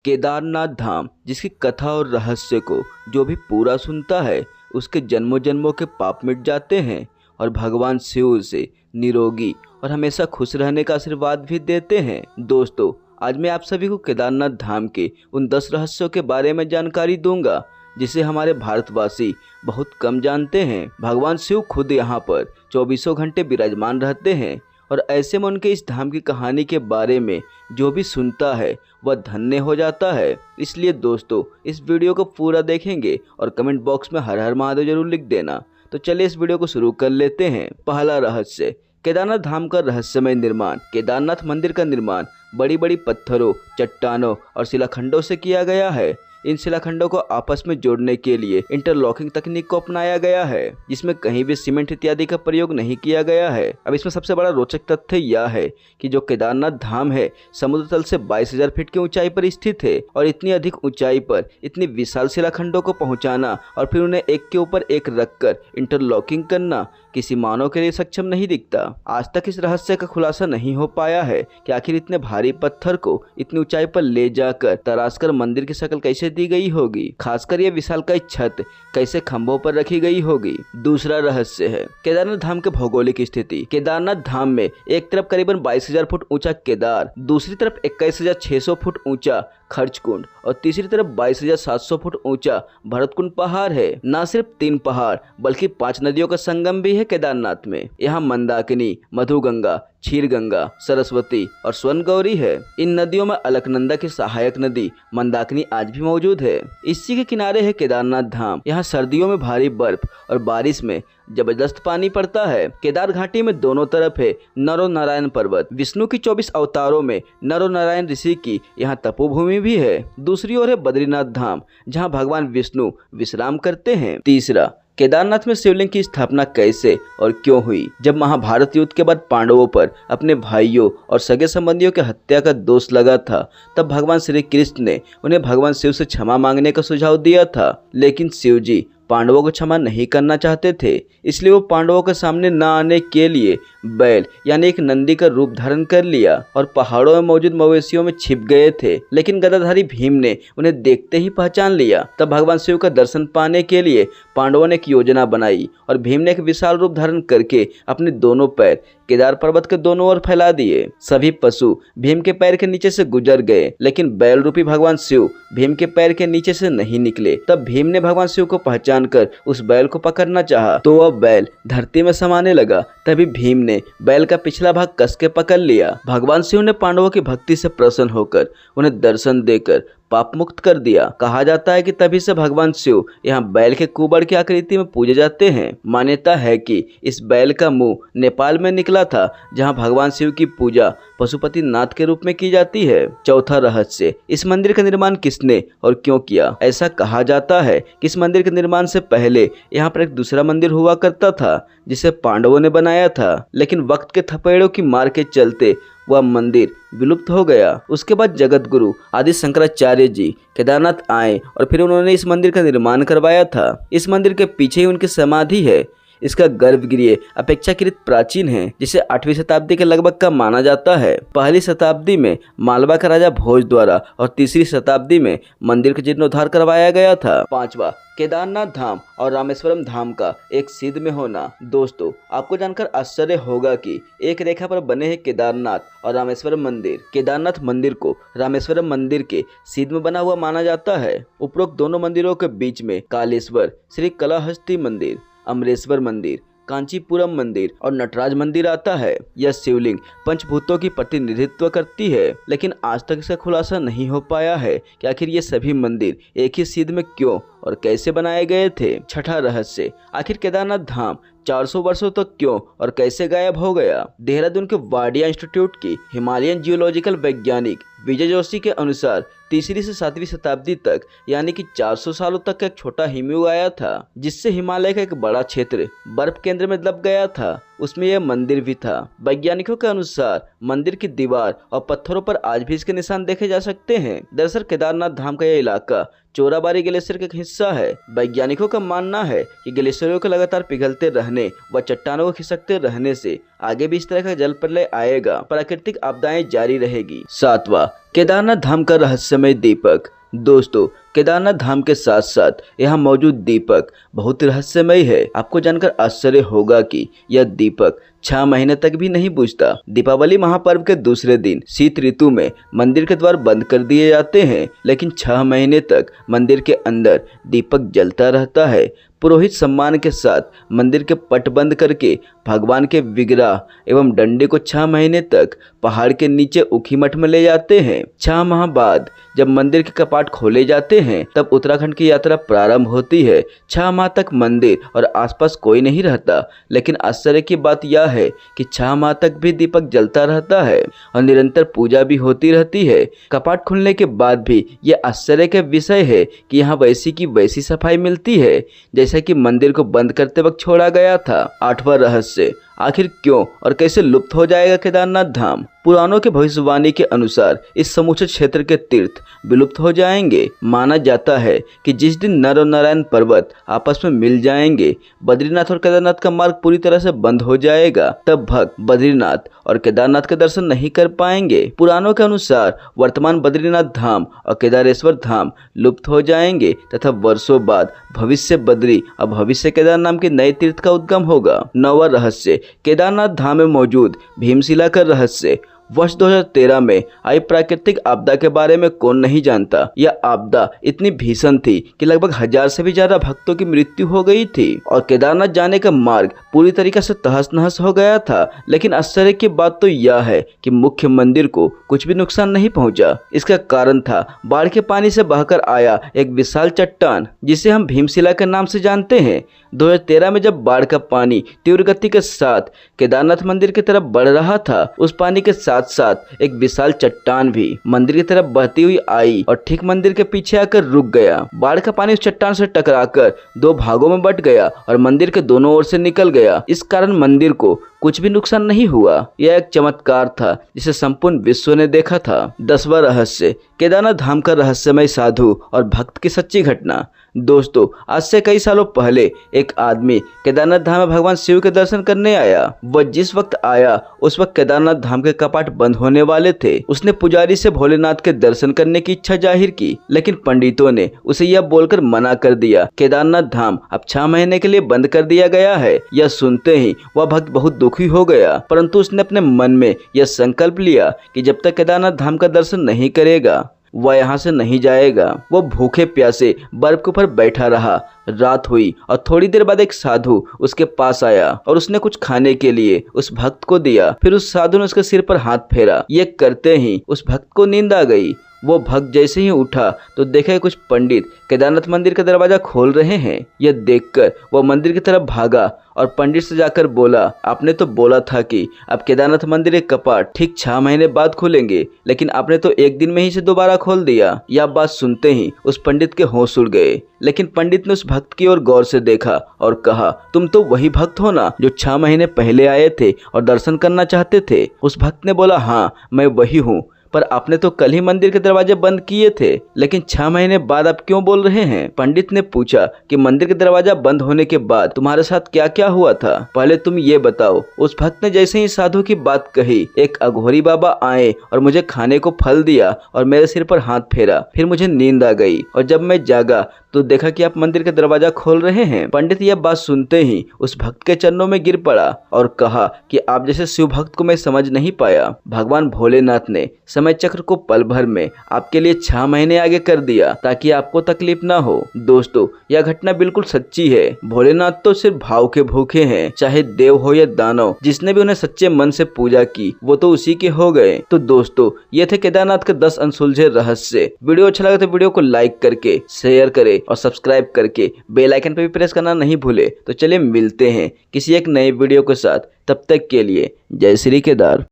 केदारनाथ धाम, जिसकी कथा और रहस्य को जो भी पूरा सुनता है उसके जन्मों जन्मों के पाप मिट जाते हैं और भगवान शिव उसे निरोगी और हमेशा खुश रहने का आशीर्वाद भी देते हैं। दोस्तों, आज मैं आप सभी को केदारनाथ धाम के उन 10 रहस्यों के बारे में जानकारी दूंगा जिसे हमारे भारतवासी बहुत कम जानते हैं। भगवान शिव खुद यहाँ पर 24 घंटे विराजमान रहते हैं और ऐसे में उनके इस धाम की कहानी के बारे में जो भी सुनता है वह धन्य हो जाता है। इसलिए दोस्तों, इस वीडियो को पूरा देखेंगे और कमेंट बॉक्स में हर हर महादेव जरूर लिख देना। तो चलिए इस वीडियो को शुरू कर लेते हैं। पहला रहस्य, केदारनाथ धाम का रहस्यमय निर्माण। केदारनाथ मंदिर का निर्माण बड़ी बड़ी पत्थरों, चट्टानों और शिलाखंडों से किया गया है। इन शिलाखंडों को आपस में जोड़ने के लिए इंटरलॉकिंग तकनीक को अपनाया गया है, जिसमें कहीं भी सीमेंट इत्यादि का प्रयोग नहीं किया गया है। अब इसमें सबसे बड़ा रोचक तथ्य यह है कि जो केदारनाथ धाम है समुद्र तल से 22,000 फीट की ऊंचाई पर स्थित है और इतनी अधिक ऊंचाई पर इतनी विशाल शिलाखंडों को पहुंचाना और फिर उन्हें एक के ऊपर एक रखकर इंटरलॉकिंग करना किसी मानव के लिए सक्षम नहीं दिखता। आज तक इस रहस्य का खुलासा नहीं हो पाया है कि आखिर इतने भारी पत्थर को इतनी ऊंचाई पर ले जाकर तराशकर मंदिर की शक्ल कैसे दी गई होगी, खासकर यह विशालकाय छत कैसे खंभों पर रखी गई होगी। दूसरा रहस्य है केदारनाथ धाम के भौगोलिक स्थिति। केदारनाथ धाम में एक तरफ करीबन 22,000 फुट ऊंचा केदार, दूसरी तरफ 21,600 फुट ऊंचा खर्चकुंड और तीसरी तरफ 22,700 फुट ऊंचा भरतकुंड पहाड़ है। न सिर्फ 3 पहाड़ बल्कि 5 नदियों का संगम भी है केदारनाथ में। यहाँ मंदाकिनी, मधुगंगा, क्षीरगंगा, सरस्वती और स्वर्ण गौरी है। इन नदियों में अलकनंदा की सहायक नदी मंदाकिनी आज भी मौजूद है। इसी के किनारे है केदारनाथ धाम। यहाँ सर्दियों में भारी बर्फ और बारिश में जबरदस्त पानी पड़ता है। केदार घाटी में दोनों तरफ है नर और नारायण पर्वत। विष्णु की 24 अवतारों में नर और नारायण ऋषि की यहाँ तपोभूमि भी है। दूसरी ओर है बद्रीनाथ धाम, जहाँ भगवान विष्णु विश्राम करते हैं। तीसरा, केदारनाथ में शिवलिंग की स्थापना कैसे और क्यों हुई। जब महाभारत युद्ध के बाद पांडवों पर अपने भाइयों और सगे संबंधियों की हत्या का दोष लगा था, तब भगवान श्री कृष्ण ने उन्हें भगवान शिव से क्षमा मांगने का सुझाव दिया था। लेकिन शिव जी पांडवों को क्षमा नहीं करना चाहते थे, इसलिए वो पांडवों के सामने न आने के लिए बैल यानी एक नंदी का रूप धारण कर लिया और पहाड़ों में मौजूद मवेशियों में छिप गए थे। लेकिन गदाधारी भीम ने उन्हें देखते ही पहचान लिया। तब भगवान शिव का दर्शन पाने के लिए पांडवों ने एक योजना बनाई और भीम ने एक विशाल रूप धारण करके अपने दोनों पैर केदार पर्वत के दोनों ओर फैला दिए। सभी पशु भीम के पैर के नीचे से गुजर गए, लेकिन बैल रूपी भगवान शिव भीम के पैर के नीचे से नहीं निकले। तब भीम ने भगवान शिव को पहचान कर उस बैल को पकड़ना चाहा, तो वह बैल धरती में समाने लगा। तभी भीम ने बैल का पिछला भाग कस के पकड़ लिया। भगवान शिव ने पांडवों की भक्ति से प्रसन्न होकर उन्हें दर्शन देकर पाप मुक्त कर दिया। कहा जाता है कि तभी से भगवान शिव यहाँ बैल के कुबड़ की आकृति में पूजे जाते हैं। मान्यता है कि इस बैल का मुंह नेपाल में निकला था, जहाँ भगवान शिव की पूजा पशुपति नाथ के रूप में की जाती है। चौथा रहस्य, इस मंदिर का निर्माण किसने और क्यों किया। ऐसा कहा जाता है कि इस मंदिर के निर्माण से पहले यहाँ पर एक दूसरा मंदिर हुआ करता था, जिसे पांडवों ने बनाया था। लेकिन वक्त के थपेड़ों की मार के चलते वह मंदिर विलुप्त हो गया। उसके बाद जगत गुरु आदि शंकराचार्य जी केदारनाथ आए और फिर उन्होंने इस मंदिर का निर्माण करवाया था। इस मंदिर के पीछे ही उनकी समाधि है। इसका गर्भगृह अपेक्षाकृत प्राचीन है, जिसे 8वीं शताब्दी के लगभग का माना जाता है। पहली शताब्दी में मालवा का राजा भोज द्वारा और तीसरी शताब्दी में मंदिर का जीर्णोद्धार करवाया गया था। पांचवा, केदारनाथ धाम और रामेश्वरम धाम का एक सिद्ध में होना। दोस्तों, आपको जानकर आश्चर्य होगा कि एक रेखा पर बने हैं केदारनाथ और रामेश्वरम मंदिर। केदारनाथ मंदिर को रामेश्वरम मंदिर के सिद्ध में बना हुआ माना जाता है। उपरोक्त दोनों मंदिरों के बीच में कालेश्वर, श्री कलाहस्ती मंदिर, अमरेश्वर मंदिर, कांचीपुरम मंदिर और नटराज मंदिर आता है। यह शिवलिंग पंचभूतों की प्रतिनिधित्व करती है, लेकिन आज तक इसका खुलासा नहीं हो पाया है कि आखिर ये सभी मंदिर एक ही सिद्ध में क्यों और कैसे बनाए गए थे। छठा रहस्य, आखिर केदारनाथ धाम 400 वर्षों तक क्यों और कैसे गायब हो गया। देहरादून के वाडिया इंस्टीट्यूट की हिमालयन जियोलॉजिकल वैज्ञानिक विजय जोशी के अनुसार 3री से 7वीं शताब्दी तक यानी कि 400 सालों तक एक छोटा हिमयुग आया था, जिससे हिमालय का एक बड़ा क्षेत्र बर्फ केंद्र में दब गया था। उसमें यह मंदिर भी था। वैज्ञानिकों के अनुसार मंदिर की दीवार और पत्थरों पर आज भी इसके निशान देखे जा सकते हैं। दरअसल केदारनाथ धाम का यह इलाका चोराबारी ग्लेशियर का एक हिस्सा है। वैज्ञानिकों का मानना है कि ग्लेशियरों के लगातार पिघलते रहने व चट्टानों को खिसकते रहने से आगे भी इस तरह का जल प्रलय आएगा, प्राकृतिक आपदाएं जारी रहेगी। सातवां, केदारनाथ धाम का रहस्यमय दीपक। दोस्तों, केदारनाथ धाम के साथ साथ यहाँ मौजूद दीपक बहुत रहस्यमय है। आपको जानकर आश्चर्य होगा कि यह दीपक 6 महीने तक भी नहीं बुझता। दीपावली महापर्व के दूसरे दिन शीत ऋतु में मंदिर के द्वार बंद कर दिए जाते हैं, लेकिन 6 महीने तक मंदिर के अंदर दीपक जलता रहता है। पुरोहित सम्मान के साथ मंदिर के पट बंद करके भगवान के विग्रह एवं डंडे को 6 महीने तक पहाड़ के नीचे उखी मठ में ले जाते हैं। 6 माह बाद जब मंदिर के कपाट खोले जाते हैं तब उत्तराखंड की यात्रा प्रारंभ होती है। 6 माह तक मंदिर और आसपास कोई नहीं रहता, लेकिन आश्चर्य की बात यह है कि 6 माह तक भी दीपक जलता रहता है और निरंतर पूजा भी होती रहती है। कपाट खुलने के बाद भी यह आश्चर्य का विषय है कि यहाँ वैसी की वैसी सफाई मिलती है जैसा कि मंदिर को बंद करते वक्त छोड़ा गया था। 8वां रहस्य, आखिर क्यों और कैसे लुप्त हो जाएगा केदारनाथ धाम। पुराणों के भविष्यवाणी के अनुसार इस समूचे क्षेत्र के तीर्थ विलुप्त हो जाएंगे। माना जाता है कि जिस दिन नर और नारायण पर्वत आपस में मिल जाएंगे, बद्रीनाथ और केदारनाथ का मार्ग पूरी तरह से बंद हो जाएगा। तब भक्त बद्रीनाथ और केदारनाथ के दर्शन नहीं कर पाएंगे। पुराणों के अनुसार वर्तमान बद्रीनाथ धाम और केदारेश्वर धाम लुप्त हो जाएंगे तथा वर्षों बाद भविष्य बद्री और भविष्य केदार नाम के नए तीर्थ का उद्गम होगा। 9वां रहस्य, केदारनाथ धाम में मौजूद भीमशिला का रहस्य। वर्ष 2013 में आई प्राकृतिक आपदा के बारे में कौन नहीं जानता। यह आपदा इतनी भीषण थी कि लगभग 1000 से भी ज्यादा भक्तों की मृत्यु हो गई थी और केदारनाथ जाने का मार्ग पूरी तरीके से तहस नहस हो गया था। लेकिन आश्चर्य की बात तो यह है कि मुख्य मंदिर को कुछ भी नुकसान नहीं पहुंचा। इसका कारण था बाढ़ के पानी से बहकर आया एक विशाल चट्टान, जिसे हम भीमशिला के नाम से जानते हैं। 2013 में जब बाढ़ का पानी तीव्र गति के साथ केदारनाथ मंदिर की तरफ बढ़ रहा था, उस पानी के साथ साथ एक विशाल चट्टान भी मंदिर की तरफ बहती हुई आई और ठीक मंदिर के पीछे आकर रुक गया। बाढ़ का पानी उस चट्टान से टकराकर 2 भागों में बट गया और मंदिर के दोनों ओर से निकल गया। इस कारण मंदिर को कुछ भी नुकसान नहीं हुआ। यह एक चमत्कार था जिसे संपूर्ण विश्व ने देखा था। 10वां रहस्य, केदारनाथ धाम का रहस्यमय साधु और भक्त की सच्ची घटना। दोस्तों, आज से कई सालों पहले एक आदमी केदारनाथ धाम में भगवान शिव के दर्शन करने आया। वह जिस वक्त आया उस वक्त केदारनाथ धाम के कपाट बंद होने वाले थे। उसने पुजारी से भोलेनाथ के दर्शन करने की इच्छा जाहिर की, लेकिन पंडितों ने उसे यह बोलकर मना कर दिया, केदारनाथ धाम अब 6 महीने के लिए बंद कर दिया गया है। यह सुनते ही वह भक्त बहुत दुखी हो गया, परंतु उसने अपने मन में यह संकल्प लिया कि जब तक केदारनाथ धाम का दर्शन नहीं करेगा वह यहाँ से नहीं जाएगा। वो भूखे प्यासे बर्फ के ऊपर बैठा रहा। रात हुई और थोड़ी देर बाद एक साधु उसके पास आया और उसने कुछ खाने के लिए उस भक्त को दिया। फिर उस साधु ने उसके सिर पर हाथ फेरा। ये करते ही उस भक्त को नींद आ गई। वो भक्त जैसे ही उठा तो देखा कुछ पंडित केदारनाथ मंदिर का दरवाजा खोल रहे हैं। यह देखकर वह मंदिर की तरफ भागा और पंडित से जाकर बोला, आपने तो बोला था कि अब केदारनाथ मंदिर के कपाट ठीक 6 महीने बाद खुलेंगे, लेकिन आपने तो एक दिन में ही से दोबारा खोल दिया। यह बात सुनते ही उस पंडित के होश उड़ गए, लेकिन पंडित ने उस भक्त की ओर गौर से देखा और कहा, तुम तो वही भक्त हो ना जो 6 महीने पहले आए थे और दर्शन करना चाहते थे। उस भक्त ने बोला, हाँ मैं वही हूँ, पर आपने तो कल ही मंदिर के दरवाजे बंद किए थे, लेकिन 6 महीने बाद आप क्यों बोल रहे हैं? पंडित ने पूछा कि मंदिर के दरवाजा बंद होने के बाद तुम्हारे साथ क्या क्या हुआ था, पहले तुम ये बताओ। उस भक्त ने जैसे ही साधु की बात कही, एक अघोरी बाबा आए और मुझे खाने को फल दिया और मेरे सिर पर हाथ फेरा। फिर मुझे नींद आ गई और जब मैं जागा तो देखा कि आप मंदिर का दरवाजा खोल रहे हैं। पंडित यह बात सुनते ही उस भक्त के चरणों में गिर पड़ा और कहा कि आप जैसे शिव भक्त को मैं समझ नहीं पाया। भगवान भोलेनाथ ने समय चक्र को पल भर में आपके लिए 6 महीने आगे कर दिया ताकि आपको तकलीफ ना हो। दोस्तों, यह घटना बिल्कुल सच्ची है। भोलेनाथ तो सिर्फ भाव के भूखे हैं, चाहे देव हो या दानव। जिसने भी उन्हें सच्चे मन से पूजा की वो तो उसी के हो गए। तो दोस्तों, ये थे केदारनाथ के 10 अनसुलझे रहस्य। वीडियो अच्छा लगा तो वीडियो को लाइक करके शेयर करे और सब्सक्राइब करके बेल आइकन पर भी प्रेस करना नहीं भूले। तो चलिए मिलते हैं किसी एक नए वीडियो के साथ, तब तक के लिए जय श्री केदार।